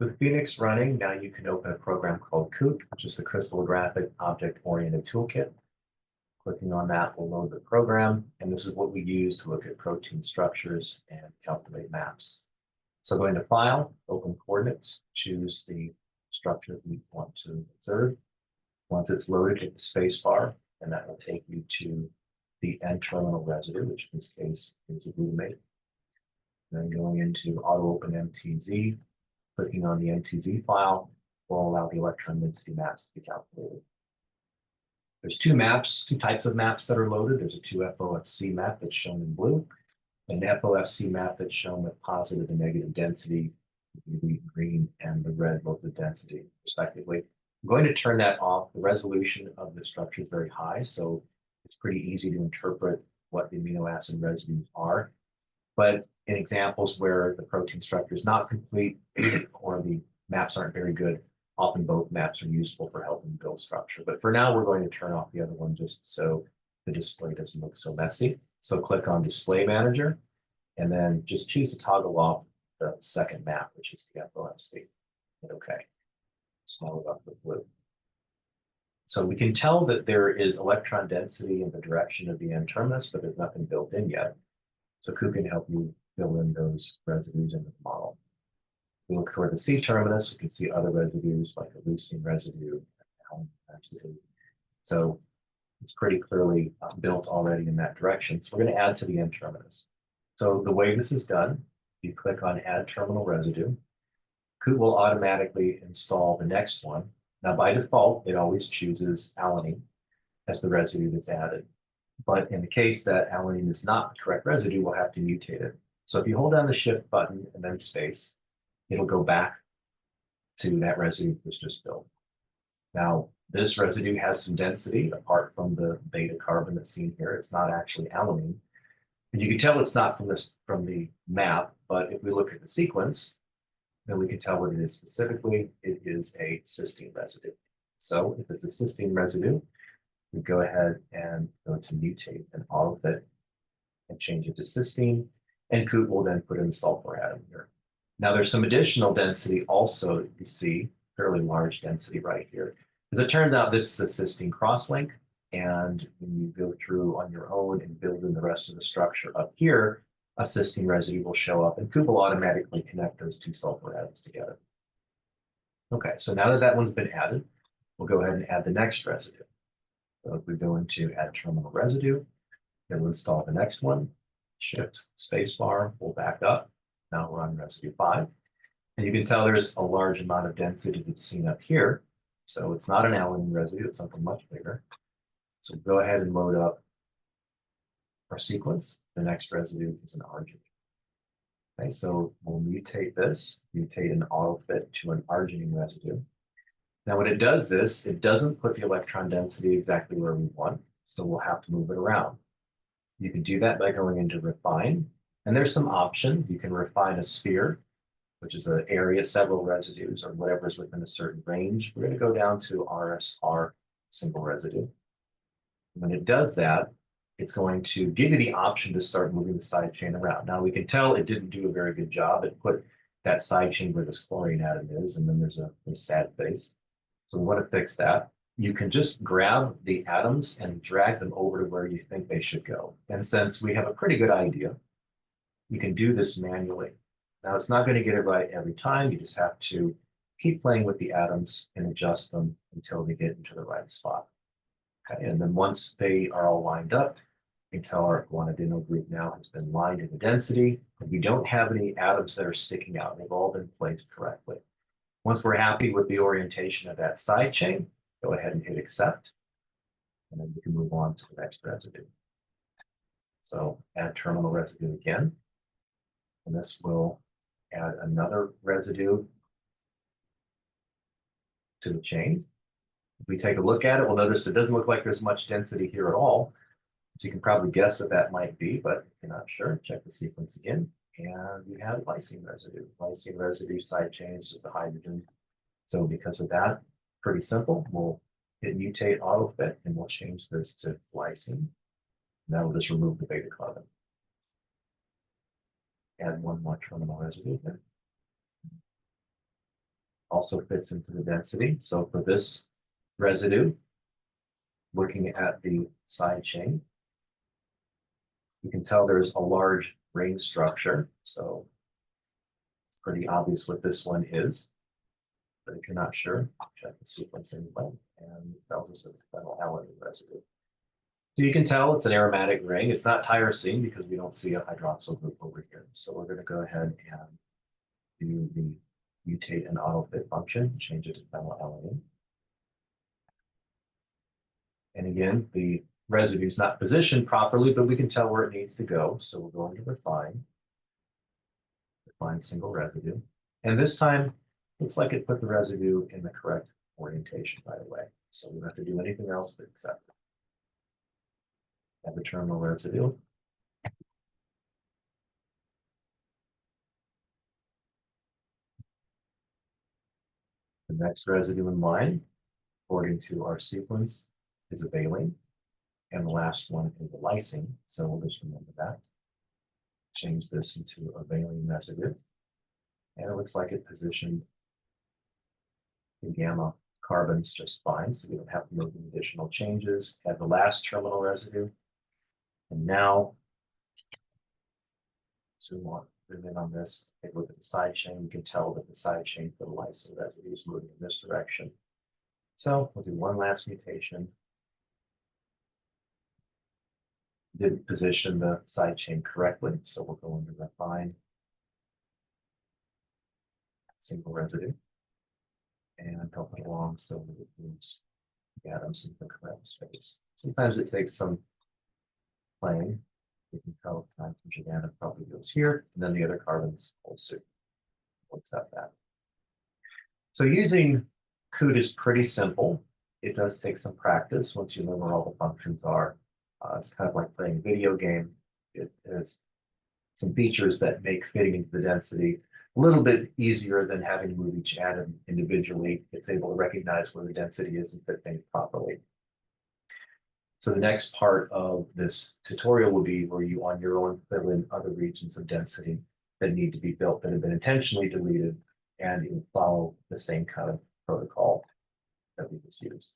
With Phoenix running, now you can open a program called COOT, which is the Crystallographic Object-Oriented Toolkit. Clicking on that will load the program, and this is what we use to look at protein structures and calculate maps. So going to File, Open Coordinates, choose the structure we want to observe. Once it's loaded, hit the space bar, and that will take you to the N-terminal residue, which in this case is a glutamate. Then going into Auto Open MTZ, clicking on the MTZ file will allow the electron density maps to be calculated. There's two types of maps that are loaded. There's a 2FOFC map that's shown in blue, and an FOFC map that's shown with positive and negative density, the green and the red local density, respectively. I'm going to turn that off. The resolution of the structure is very high, so it's pretty easy to interpret what the amino acid residues are. But in examples where the protein structure is not complete or the maps aren't very good, often both maps are useful for helping build structure. But for now, we're going to turn off the other one just so the display doesn't look so messy. So click on Display Manager, and then just choose to toggle off the second map, which is the FOFC. Hit OK. Small it up with blue. So we can tell that there is electron density in the direction of the N-terminus, but there's nothing built in yet. So COOT can help you fill in those residues in the model. We look toward the C-terminus, we can see other residues like a leucine residue, residue. So it's pretty clearly built already in that direction. So we're going to add to the N-terminus. So the way this is done, you click on Add Terminal Residue. COOT will automatically install the next one. Now, by default, it always chooses alanine as the residue that's added. But in the case that alanine is not the correct residue, we'll have to mutate it. So if you hold down the Shift button and then space, it'll go back to that residue that was just built. Now, this residue has some density apart from the beta carbon that's seen here. It's not actually alanine. And you can tell it's not from the map, but if we look at the sequence, then we can tell what it is specifically. It is a cysteine residue. So if it's a cysteine residue, we go ahead and go to mutate and autofit and change it to cysteine, and COOT will then put in the sulfur atom here. Now there's some additional density also you see, fairly large density right here. As it turns out, this is a cysteine crosslink, and when you go through on your own and build in the rest of the structure up here, a cysteine residue will show up, and COOT will automatically connect those two sulfur atoms together. Okay, so now that that one's been added, we'll go ahead and add the next residue. So if we go into Add Terminal Residue, it'll install the next one. Shift spacebar, we'll back up. Now we're on residue 5. And you can tell there's a large amount of density that's seen up here. So it's not an alanine residue, it's something much bigger. So go ahead and load up our sequence. The next residue is an arginine. Okay, so we'll mutate this, mutate an autofit to an arginine residue. Now, when it does this, it doesn't put the electron density exactly where we want, so we'll have to move it around. You can do that by going into Refine, and there's some options. You can refine a sphere, which is an area, several residues, or whatever is within a certain range. We're going to go down to RSR, single residue. When it does that, it's going to give you the option to start moving the side chain around. Now, we can tell it didn't do a very good job. It put that side chain where this chlorine atom is, and then there's a sad face. So we want to fix that. You can just grab the atoms and drag them over to where you think they should go. And since we have a pretty good idea, you can do this manually. Now, it's not going to get it right every time. You just have to keep playing with the atoms and adjust them until they get into the right spot. Okay, and then once they are all lined up, you can tell our guanidino group now has been lined into density. We don't have any atoms that are sticking out. They've all been placed correctly. Once we're happy with the orientation of that side chain, go ahead and hit accept, and then we can move on to the next residue. So add terminal residue again, and this will add another residue to the chain. If we take a look at it, we'll notice it doesn't look like there's much density here at all. So you can probably guess what that might be, but if you're not sure, check the sequence again. And we have lysine residue. Lysine residue side chains with the hydrogen. So because of that, pretty simple. We'll hit mutate autofit, and we'll change this to lysine. That will just remove the beta carbon. Add one more terminal residue here. also fits into the density. So for this residue, looking at the side chain, you can tell there's a large ring structure. So it's pretty obvious what this one is. But if you're not sure, check the sequencing link and it tells us it's phenylalanine residue. So you can tell it's an aromatic ring. It's not tyrosine because we don't see a hydroxyl group over here. So we're going to go ahead and do the mutate and autofit function, change it to phenylalanine. And again, the residue is not positioned properly, but we can tell where it needs to go. So we're going to refine single residue. And this time, looks like it put the residue in the correct orientation right away. So we don't have to do anything else but accept it. Have the terminal residue. The next residue in line, according to our sequence, is a valine. And the last one is a lysine. So we'll just remember that. Change this into a valine residue. And it looks like it positioned the gamma carbons just fine. So we don't have to make any additional changes. Add the last terminal residue. And now, zoom in on this, take a look at the side chain. You can tell that the side chain for the lysine residue is moving in this direction. So we'll do one last mutation. Didn't position the side chain correctly, so we'll go into refine single residue and help it along so that it moves the atoms into the correct space. Sometimes it takes some playing. You can tell the nitrogen atom probably goes here, and then the other carbons also will accept that. So using COOT is pretty simple. It does take some practice once you know where all the functions are. It's kind of like playing a video game. It has some features that make fitting into the density a little bit easier than having to move each atom individually. It's able to recognize where the density is and fit things properly. So the next part of this tutorial will be where you on your own fill in other regions of density that need to be built that have been intentionally deleted, and you follow the same kind of protocol that we just used.